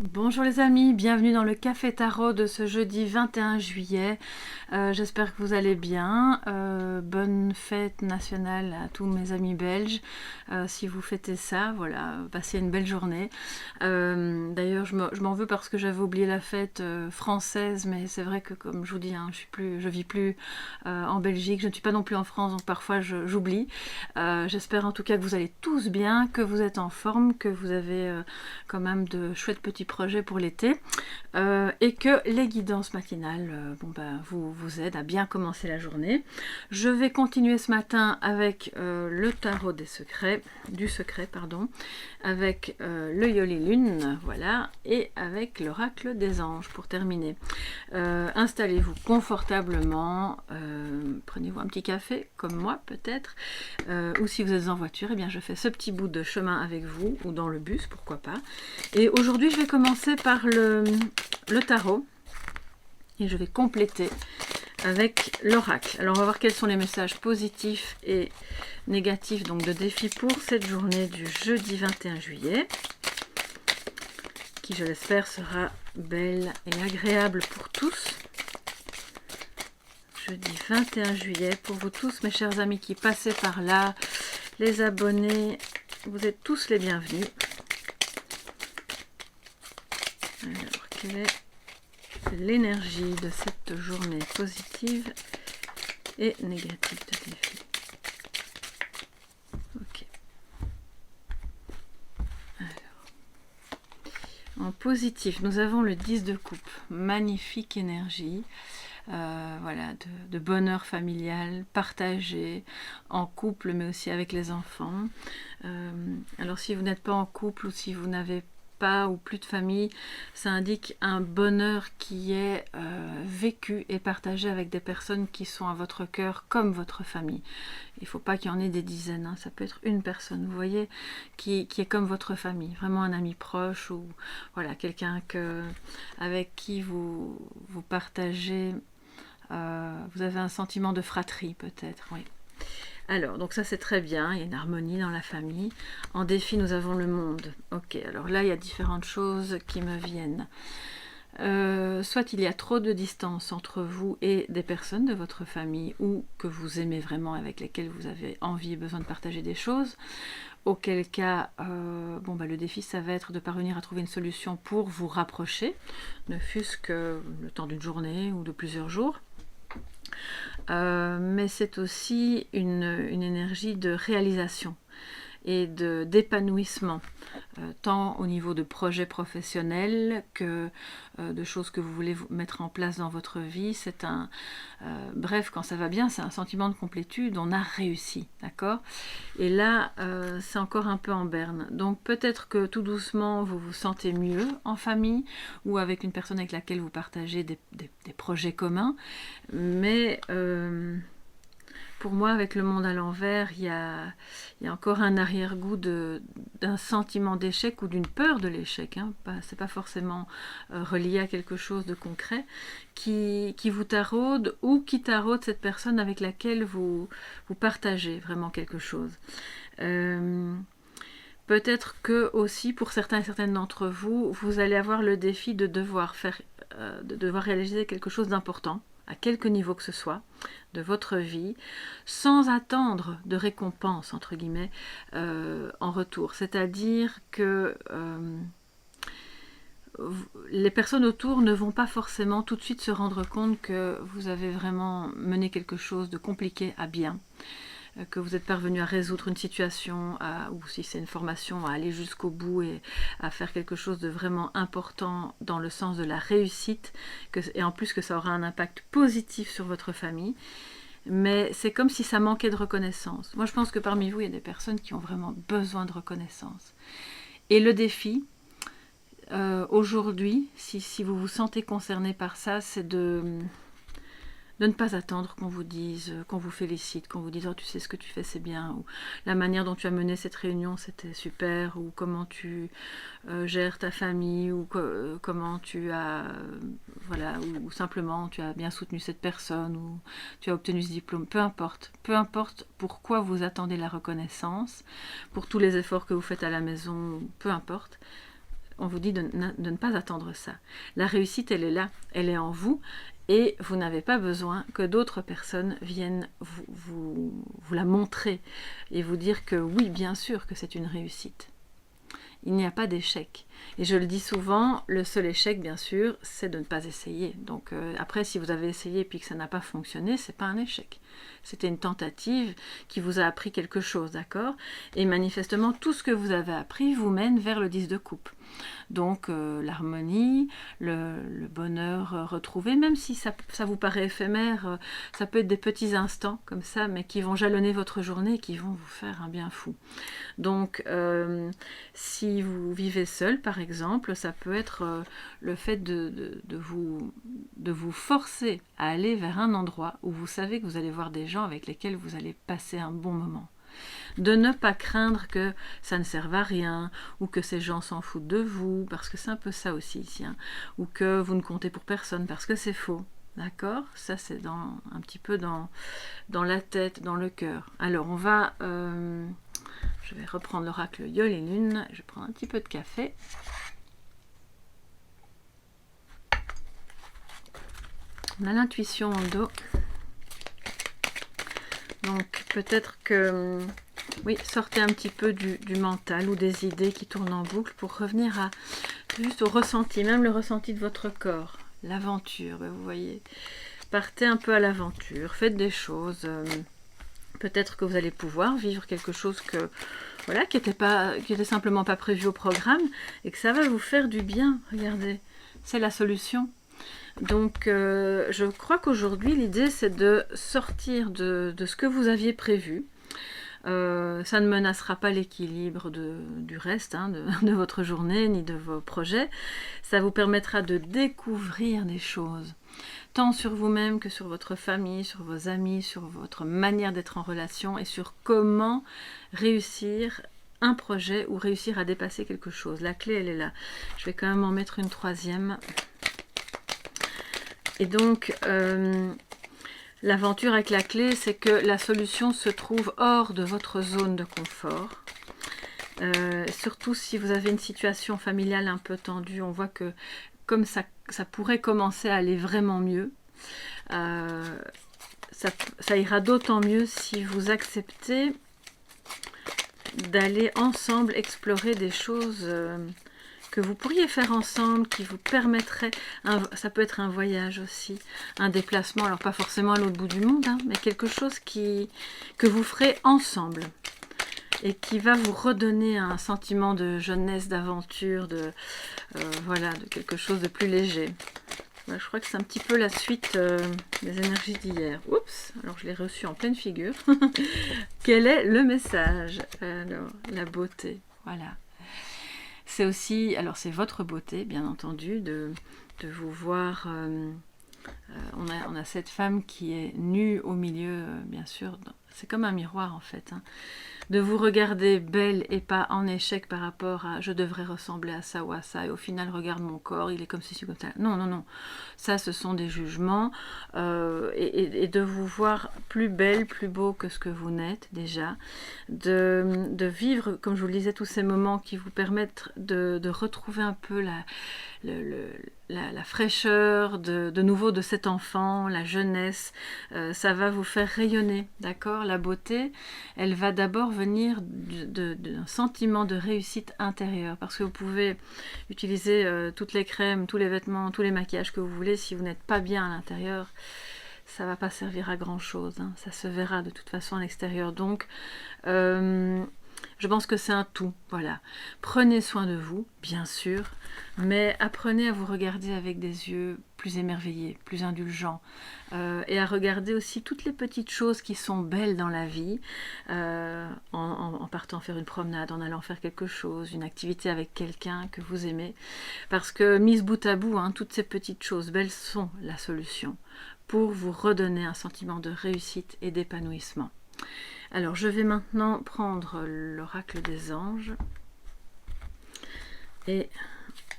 Bonjour les amis, bienvenue dans le Café Tarot de ce jeudi 21 juillet. J'espère que vous allez bien. Bonne fête nationale à tous mes amis belges. Si vous fêtez ça, voilà, passez une belle journée. D'ailleurs, je m'en veux parce que j'avais oublié la fête française, mais c'est vrai que comme je vous dis, je vis plus en Belgique, je ne suis pas non plus en France, donc parfois j'oublie. J'espère en tout cas que vous allez tous bien, que vous êtes en forme, que vous avez quand même de chouettes petits projets pour l'été et que les guidances matinales vous aident à bien commencer la journée. Je vais continuer ce matin avec le tarot du secret, avec le Yoli Lune, voilà, et avec l'oracle des anges pour terminer. Installez-vous confortablement, prenez-vous un petit café comme moi peut-être, ou si vous êtes en voiture, eh bien je fais ce petit bout de chemin avec vous, ou dans le bus, pourquoi pas. Et aujourd'hui je vais commencer par le tarot, et je vais compléter avec l'oracle. Alors on va voir quels sont les messages positifs et négatifs donc de défi pour cette journée du jeudi 21 juillet, qui je l'espère sera belle et agréable pour tous. Jeudi 21 juillet, pour vous tous mes chers amis qui passez par là, les abonnés, vous êtes tous les bienvenus. Alors, quelle est l'énergie de cette journée positive et négative de défi? Ok. Alors, en positif, nous avons le 10 de coupe, magnifique énergie. Voilà, de bonheur familial, partagé en couple mais aussi avec les enfants. Alors si vous n'êtes pas en couple ou si vous n'avez pas ou plus de famille, ça indique un bonheur qui est vécu et partagé avec des personnes qui sont à votre cœur comme votre famille. Il ne faut pas qu'il y en ait des dizaines, hein. Ça peut être une personne, vous voyez, qui est comme votre famille, vraiment un ami proche ou voilà, quelqu'un avec qui vous partagez. Vous avez un sentiment de fratrie peut-être, oui. Alors, donc ça c'est très bien, il y a une harmonie dans la famille. En défi, nous avons le monde. Ok, alors là, il y a différentes choses qui me viennent. Soit il y a trop de distance entre vous et des personnes de votre famille ou que vous aimez vraiment, avec lesquelles vous avez envie et besoin de partager des choses. Auquel cas, le défi, ça va être de parvenir à trouver une solution pour vous rapprocher, ne fût-ce que le temps d'une journée ou de plusieurs jours. Mais c'est aussi une énergie de réalisation et d'épanouissement, tant au niveau de projets professionnels que de choses que vous voulez mettre en place dans votre vie. C'est bref, quand ça va bien, c'est un sentiment de complétude, on a réussi, d'accord? Et là, c'est encore un peu en berne. Donc peut-être que tout doucement, vous vous sentez mieux en famille ou avec une personne avec laquelle vous partagez des projets communs, mais pour moi, avec le monde à l'envers, il y a encore un arrière-goût d'un sentiment d'échec ou d'une peur de l'échec. Hein. C'est pas forcément relié à quelque chose de concret qui vous taraude ou qui taraude cette personne avec laquelle vous partagez vraiment quelque chose. Peut-être que aussi, pour certains et certaines d'entre vous, vous allez avoir le défi de devoir réaliser quelque chose d'important, à quelque niveau que ce soit, de votre vie, sans attendre de récompense, entre guillemets, en retour. C'est-à-dire que les personnes autour ne vont pas forcément tout de suite se rendre compte que vous avez vraiment mené quelque chose de compliqué à bien, que vous êtes parvenu à résoudre une situation, ou si c'est une formation, à aller jusqu'au bout et à faire quelque chose de vraiment important dans le sens de la réussite, et en plus que ça aura un impact positif sur votre famille. Mais c'est comme si ça manquait de reconnaissance. Moi, je pense que parmi vous, il y a des personnes qui ont vraiment besoin de reconnaissance. Et le défi, aujourd'hui, si vous vous sentez concerné par ça, c'est de ne pas attendre qu'on vous dise, qu'on vous félicite, qu'on vous dise « Oh, tu sais ce que tu fais, c'est bien » ou « La manière dont tu as mené cette réunion, c'était super » ou « Comment tu gères ta famille » ou « Comment tu as... voilà » ou simplement « Tu as bien soutenu cette personne » ou « Tu as obtenu ce diplôme ». Peu importe. Peu importe pourquoi vous attendez la reconnaissance, pour tous les efforts que vous faites à la maison, peu importe. on vous dit de ne pas attendre ça. La réussite, elle est là, elle est en vous, et vous n'avez pas besoin que d'autres personnes viennent vous la montrer et vous dire que oui, bien sûr que c'est une réussite. Il n'y a pas d'échec. Et je le dis souvent, le seul échec, bien sûr, c'est de ne pas essayer. Donc après, si vous avez essayé et puis que ça n'a pas fonctionné, c'est pas un échec. C'était une tentative qui vous a appris quelque chose, d'accord? Et manifestement, tout ce que vous avez appris vous mène vers le 10 de coupe. Donc l'harmonie, le bonheur retrouvé, même si ça vous paraît éphémère, ça peut être des petits instants comme ça, mais qui vont jalonner votre journée et qui vont vous faire un bien fou. Donc si vous vivez seul par exemple, ça peut être le fait de vous forcer à aller vers un endroit où vous savez que vous allez voir des gens avec lesquels vous allez passer un bon moment. De ne pas craindre que ça ne serve à rien, ou que ces gens s'en foutent de vous, parce que c'est un peu ça aussi ici, hein, ou que vous ne comptez pour personne, parce que c'est faux. D'accord? Ça, c'est un petit peu dans la tête, dans le cœur. Alors, on va... je vais reprendre l'oracle Yole et Lune. Je vais prendre un petit peu de café. On a l'intuition en dos. Donc peut-être que, oui, sortez un petit peu du mental ou des idées qui tournent en boucle pour revenir juste au ressenti, même le ressenti de votre corps, l'aventure, vous voyez. Partez un peu à l'aventure, faites des choses. Peut-être que vous allez pouvoir vivre quelque chose qui était simplement pas prévu au programme et que ça va vous faire du bien. Regardez, c'est la solution. Donc je crois qu'aujourd'hui l'idée c'est de sortir de ce que vous aviez prévu. Ça ne menacera pas l'équilibre du reste de votre journée ni de vos projets. Ça vous permettra de découvrir des choses, tant sur vous-même que sur votre famille, sur vos amis, sur votre manière d'être en relation et sur comment réussir un projet ou réussir à dépasser quelque chose. La clé elle est là. Je vais quand même en mettre une troisième. Et donc, l'aventure avec la clé, c'est que la solution se trouve hors de votre zone de confort. Surtout si vous avez une situation familiale un peu tendue, on voit que comme ça pourrait commencer à aller vraiment mieux, ça ira d'autant mieux si vous acceptez d'aller ensemble explorer des choses que vous pourriez faire ensemble, qui vous permettrait, ça peut être un voyage aussi, un déplacement, alors pas forcément à l'autre bout du monde, mais quelque chose que vous ferez ensemble et qui va vous redonner un sentiment de jeunesse, d'aventure, de quelque chose de plus léger. Voilà, je crois que c'est un petit peu la suite des énergies d'hier. Oups, alors je l'ai reçu en pleine figure. Quel est le message? Alors, la beauté, voilà. C'est aussi, alors c'est votre beauté, bien entendu, de vous voir. On a cette femme qui est nue au milieu, bien sûr. C'est comme un miroir en fait. De vous regarder belle et pas en échec par rapport à je devrais ressembler à ça ou à ça et au final regarde mon corps, il est comme ceci, comme ça. Non, non, non. Ça, ce sont des jugements et de vous voir plus belle, plus beau que ce que vous n'êtes déjà. De vivre, comme je vous le disais, tous ces moments qui vous permettent de retrouver un peu la fraîcheur de nouveau de cet enfant, la jeunesse. Ça va vous faire rayonner, d'accord? La beauté, elle va d'abord venir d'un sentiment de réussite intérieure, parce que vous pouvez utiliser toutes les crèmes, tous les vêtements, tous les maquillages que vous voulez, si vous n'êtes pas bien à l'intérieur, ça va pas servir à grand chose, ça se verra de toute façon à l'extérieur. Donc je pense que c'est un tout, voilà. Prenez soin de vous, bien sûr, mais apprenez à vous regarder avec des yeux plus émerveillés, plus indulgents, et à regarder aussi toutes les petites choses qui sont belles dans la vie, en partant faire une promenade, en allant faire quelque chose, une activité avec quelqu'un que vous aimez, parce que mises bout à bout, toutes ces petites choses belles sont la solution pour vous redonner un sentiment de réussite et d'épanouissement. Alors, je vais maintenant prendre l'oracle des anges et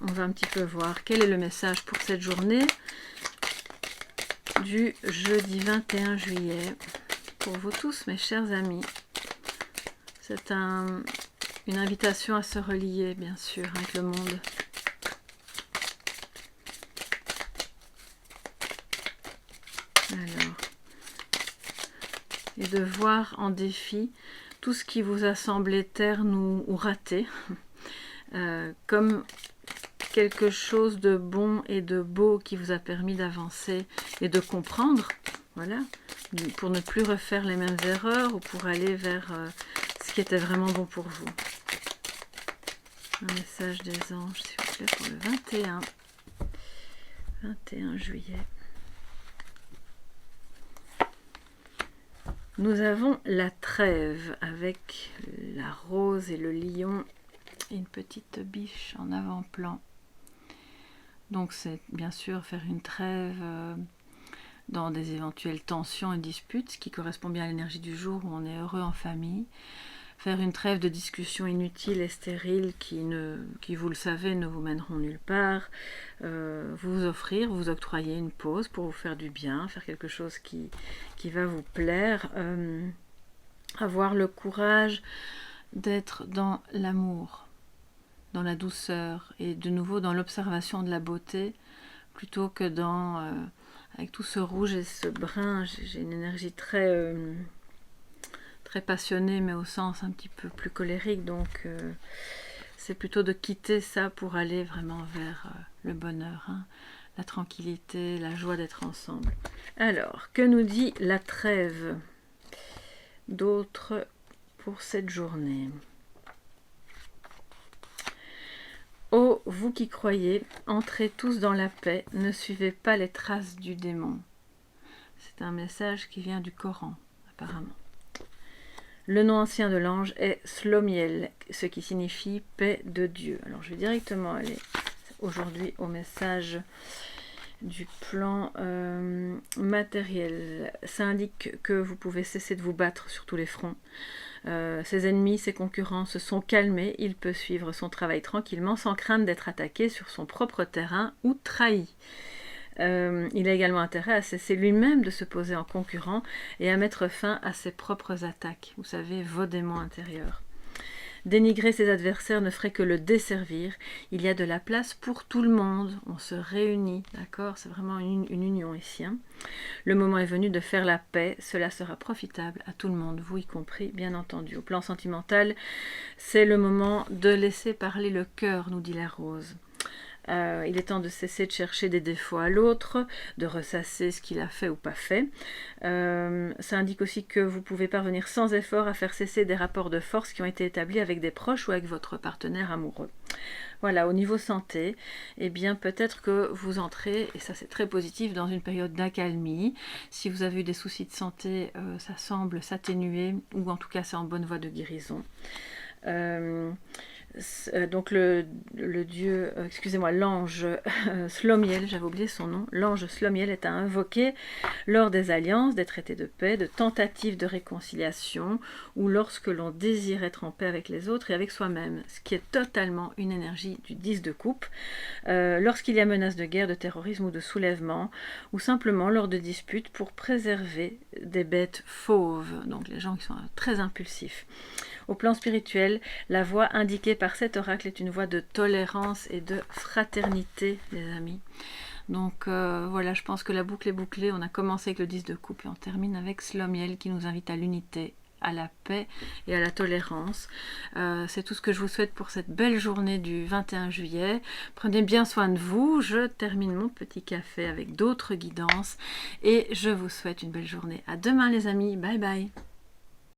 on va un petit peu voir quel est le message pour cette journée du jeudi 21 juillet. Pour vous tous, mes chers amis, c'est une invitation à se relier, bien sûr, avec le monde. Alors, et de voir en défi tout ce qui vous a semblé terne ou raté, comme quelque chose de bon et de beau qui vous a permis d'avancer et de comprendre, voilà, pour ne plus refaire les mêmes erreurs ou pour aller vers ce qui était vraiment bon pour vous. Un message des anges, s'il vous plaît, pour le 21 juillet. Nous avons la trêve avec la rose et le lion et une petite biche en avant-plan. Donc c'est bien sûr faire une trêve dans des éventuelles tensions et disputes, ce qui correspond bien à l'énergie du jour où on est heureux en famille. Faire une trêve de discussions inutiles et stériles qui, vous le savez, ne vous mèneront nulle part. Vous offrir, vous octroyer une pause pour vous faire du bien, faire quelque chose qui va vous plaire. Avoir le courage d'être dans l'amour, dans la douceur et de nouveau dans l'observation de la beauté plutôt que dans... avec tout ce rouge et ce brun, j'ai une énergie très... très passionnée, mais au sens un petit peu plus colérique, donc c'est plutôt de quitter ça pour aller vraiment vers le bonheur, hein, la tranquillité, la joie d'être ensemble. Alors, que nous dit la trêve d'autre pour cette journée? Ô vous qui croyez, entrez tous dans la paix, ne suivez pas les traces du démon. C'est un message qui vient du Coran, apparemment. Le nom ancien de l'ange est Slomiel, ce qui signifie paix de Dieu. Alors je vais directement aller aujourd'hui au message du plan matériel. Ça indique que vous pouvez cesser de vous battre sur tous les fronts. Ses ennemis, ses concurrents se sont calmés. Il peut suivre son travail tranquillement sans crainte d'être attaqué sur son propre terrain ou trahi. Il a également intérêt à cesser lui-même de se poser en concurrent et à mettre fin à ses propres attaques. Vous savez, vos démons intérieurs. Dénigrer ses adversaires ne ferait que le desservir. Il y a de la place pour tout le monde. On se réunit, d'accord? C'est vraiment une union ici. Hein. Le moment est venu de faire la paix. Cela sera profitable à tout le monde, vous y compris, bien entendu. Au plan sentimental, c'est le moment de laisser parler le cœur, nous dit la rose. Il est temps de cesser de chercher des défauts à l'autre, de ressasser ce qu'il a fait ou pas fait. Ça indique aussi que vous pouvez parvenir sans effort à faire cesser des rapports de force qui ont été établis avec des proches ou avec votre partenaire amoureux. Voilà, au niveau santé, eh bien peut-être que vous entrez, et ça c'est très positif, dans une période d'accalmie. Si vous avez eu des soucis de santé, ça semble s'atténuer, ou en tout cas c'est en bonne voie de guérison. Donc le dieu, excusez-moi, l'ange Slomiel, j'avais oublié son nom, l'ange Slomiel est à invoquer lors des alliances, des traités de paix, de tentatives de réconciliation ou lorsque l'on désire être en paix avec les autres et avec soi-même, ce qui est totalement une énergie du 10 de coupe, lorsqu'il y a menace de guerre, de terrorisme ou de soulèvement, ou simplement lors de disputes pour préserver des bêtes fauves, donc les gens qui sont très impulsifs. Au plan spirituel, la voie indiquée par cet oracle est une voie de tolérance et de fraternité, les amis. Donc voilà, je pense que la boucle est bouclée. On a commencé avec le 10 de coupe et on termine avec Slomiel qui nous invite à l'unité, à la paix et à la tolérance. C'est tout ce que je vous souhaite pour cette belle journée du 21 juillet. Prenez bien soin de vous. Je termine mon petit café avec d'autres guidances et je vous souhaite une belle journée. À demain les amis. Bye bye.